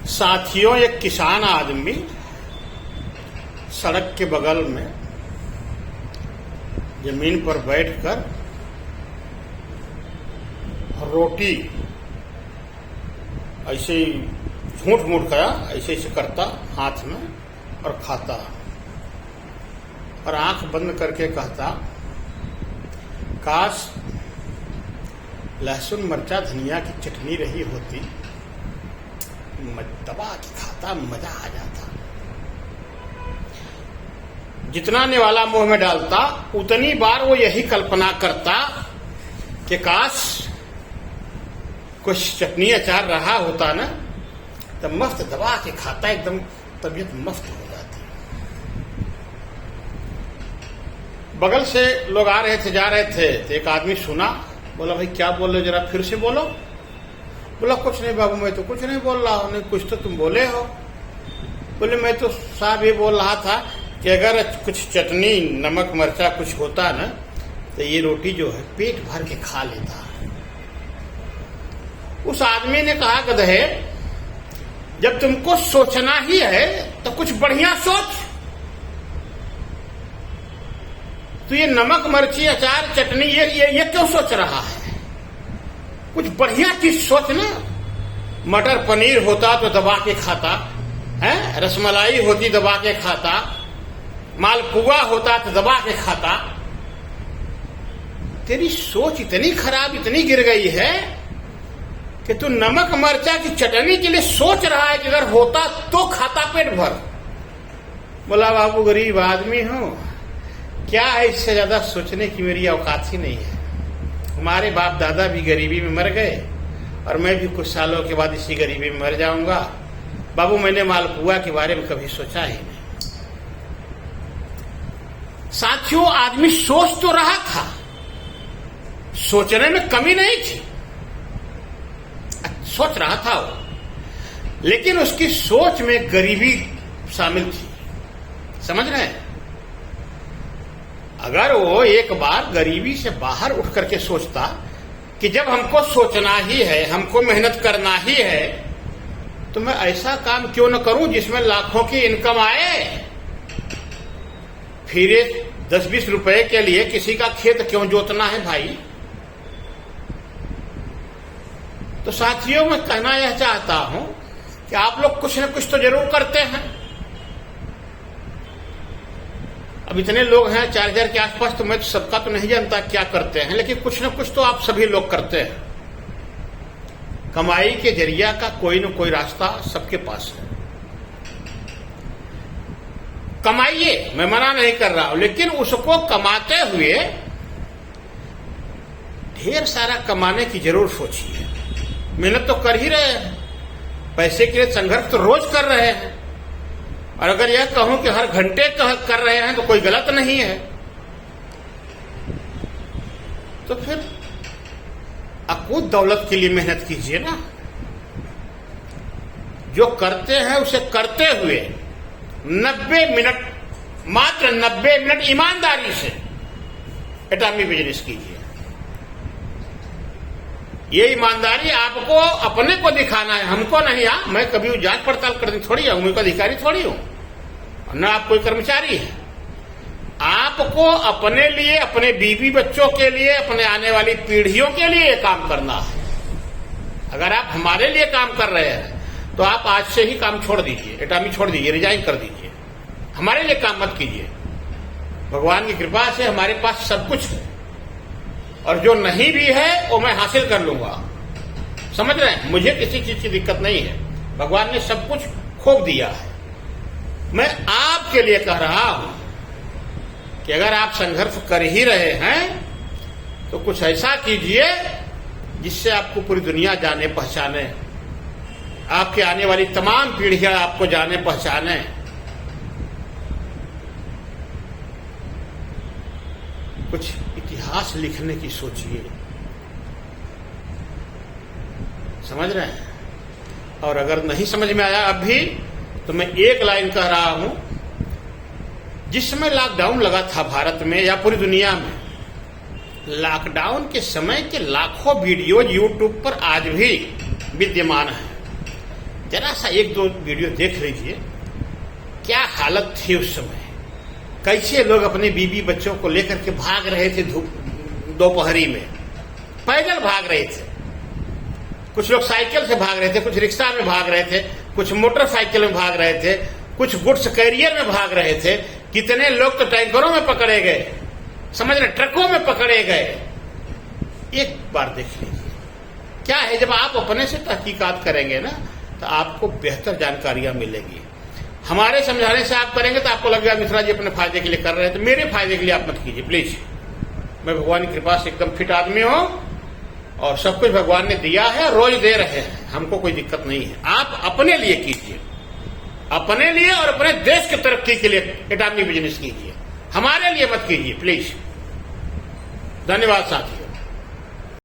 साथियों, एक किसान आदमी सड़क के बगल में जमीन पर बैठकर रोटी ऐसे ही झूठ मूठ खाया, ऐसे ऐसे करता हाथ में और खाता और आंख बंद करके कहता, काश लहसुन मरचा धनिया की चटनी रही होती, दबा के खाता, मजा आ जाता। जितना निवाला मुंह में डालता उतनी बार वो यही कल्पना करता कि काश कुछ चटनी अचार रहा होता ना, तब मस्त दबा के खाता, एकदम तबीयत मस्त हो जाती। बगल से लोग आ रहे थे, जा रहे थे, तो एक आदमी सुना, बोला भाई क्या बोल रहे हो, जरा फिर से बोलो। बोला कुछ नहीं बाबू, मैं तो कुछ नहीं बोल रहा हूं। नहीं, कुछ तो तुम बोले हो। बोले मैं तो साहब ये बोल रहा था कि अगर कुछ चटनी नमक मरचा कुछ होता ना, तो ये रोटी जो है पेट भर के खा लेता। उस आदमी ने कहा, गधे, जब तुमको सोचना ही है तो कुछ बढ़िया सोच। तो ये नमक मर्ची अचार चटनी ये क्यों सोच रहा है? कुछ बढ़िया चीज सोच ना। मटर पनीर होता तो दबा के खाता है, रसमलाई होती दबा के खाता, मालपुआ होता तो दबा के खाता। तेरी सोच इतनी खराब, इतनी गिर गई है कि तू नमक मरचा की चटनी के लिए सोच रहा है कि अगर होता तो खाता पेट भर। बोला बाबू गरीब आदमी हूं, क्या है, इससे ज्यादा सोचने की मेरी औकात ही नहीं है। हमारे बाप दादा भी गरीबी में मर गए और मैं भी कुछ सालों के बाद इसी गरीबी में मर जाऊंगा। बाबू मैंने मालपुआ के बारे में कभी सोचा ही नहीं। साथियों, आदमी सोच तो रहा था, सोचने में कमी नहीं थी, सोच रहा था वो, लेकिन उसकी सोच में गरीबी शामिल थी। समझ रहे हैं? अगर वो एक बार गरीबी से बाहर उठ करके सोचता कि जब हमको सोचना ही है, हमको मेहनत करना ही है, तो मैं ऐसा काम क्यों न करूं जिसमें लाखों की इनकम आए। फिर 10-20 रुपए के लिए किसी का खेत क्यों जोतना है भाई? तो साथियों, मैं कहना यह चाहता हूं कि आप लोग कुछ न कुछ तो जरूर करते हैं। अब इतने लोग हैं 4000 के आसपास, तो मैं तो सबका तो नहीं जानता क्या करते हैं, लेकिन कुछ न कुछ तो आप सभी लोग करते हैं। कमाई के जरिया का कोई न कोई रास्ता सबके पास है। कमाइए, मैं मना नहीं कर रहा हूं, लेकिन उसको कमाते हुए ढेर सारा कमाने की जरूर सोचिए। मेहनत तो कर ही रहे हैं, पैसे के लिए संघर्ष तो रोज कर रहे हैं, और अगर यह कहूं कि हर घंटे कर रहे हैं तो कोई गलत नहीं है। तो फिर अकूत दौलत के लिए मेहनत कीजिए ना। जो करते हैं उसे करते हुए 90 मिनट, मात्र 90 मिनट ईमानदारी से एटॉमी बिजनेस कीजिए। ये ईमानदारी आपको अपने को दिखाना है, हमको नहीं। मैं कभी जांच पड़ताल करनी थोड़ी हूं, मैं कोई अधिकारी थोड़ी हूं, न आप कोई कर्मचारी है। आपको अपने लिए, अपने बीवी बच्चों के लिए, अपने आने वाली पीढ़ियों के लिए काम करना है। अगर आप हमारे लिए काम कर रहे हैं तो आप आज से ही काम छोड़ दीजिए, एटॉमी छोड़ दीजिए, रिजाइन कर दीजिए। हमारे लिए काम मत कीजिए। भगवान की कृपा से हमारे पास सब कुछ है, और जो नहीं भी है वो मैं हासिल कर लूंगा। समझ रहे हैं? मुझे किसी चीज की दिक्कत नहीं है, भगवान ने सब कुछ खोप दिया है। मैं आपके लिए कह रहा हूं कि अगर आप संघर्ष कर ही रहे हैं तो कुछ ऐसा कीजिए जिससे आपको पूरी दुनिया जाने पहचाने, आपके आने वाली तमाम पीढ़ियां आपको जाने पहचाने। कुछ इतिहास लिखने की सोचिए। समझ रहे हैं? और अगर नहीं समझ में आया अब भी, तो मैं एक लाइन कह रहा हूं। जिस समय लॉकडाउन लगा था भारत में या पूरी दुनिया में, लॉकडाउन के समय के लाखों वीडियो यूट्यूब पर आज भी विद्यमान है। जरा सा एक दो वीडियो देख लीजिए, क्या हालत थी उस समय, कैसे लोग अपने बीबी बच्चों को लेकर के भाग रहे थे दोपहरी में, पैदल भाग रहे थे। कुछ लोग साइकिल से भाग रहे थे, कुछ रिक्शा में भाग रहे थे, कुछ मोटरसाइकिल में भाग रहे थे, कुछ गुड्स कैरियर में भाग रहे थे। कितने लोग तो टैंकरों में पकड़े गए, समझ रहे, ट्रकों में पकड़े गए। एक बार देख लीजिए क्या है। जब आप अपने से तहकीकात करेंगे ना तो आपको बेहतर जानकारियां मिलेगी। हमारे समझाने से आप करेंगे तो आपको लगेगा मिश्रा जी अपने फायदे के लिए कर रहे हैं, तो मेरे फायदे के लिए आप मत कीजिए प्लीज। मैं भगवान की कृपा से एकदम फिट आदमी हूं और सब कुछ भगवान ने दिया है, रोज दे रहे हैं, हमको कोई दिक्कत नहीं है। आप अपने लिए कीजिए, अपने लिए और अपने देश की तरक्की के लिए एटॉमिक बिजनेस कीजिए, हमारे लिए मत कीजिए प्लीज। धन्यवाद साथियों।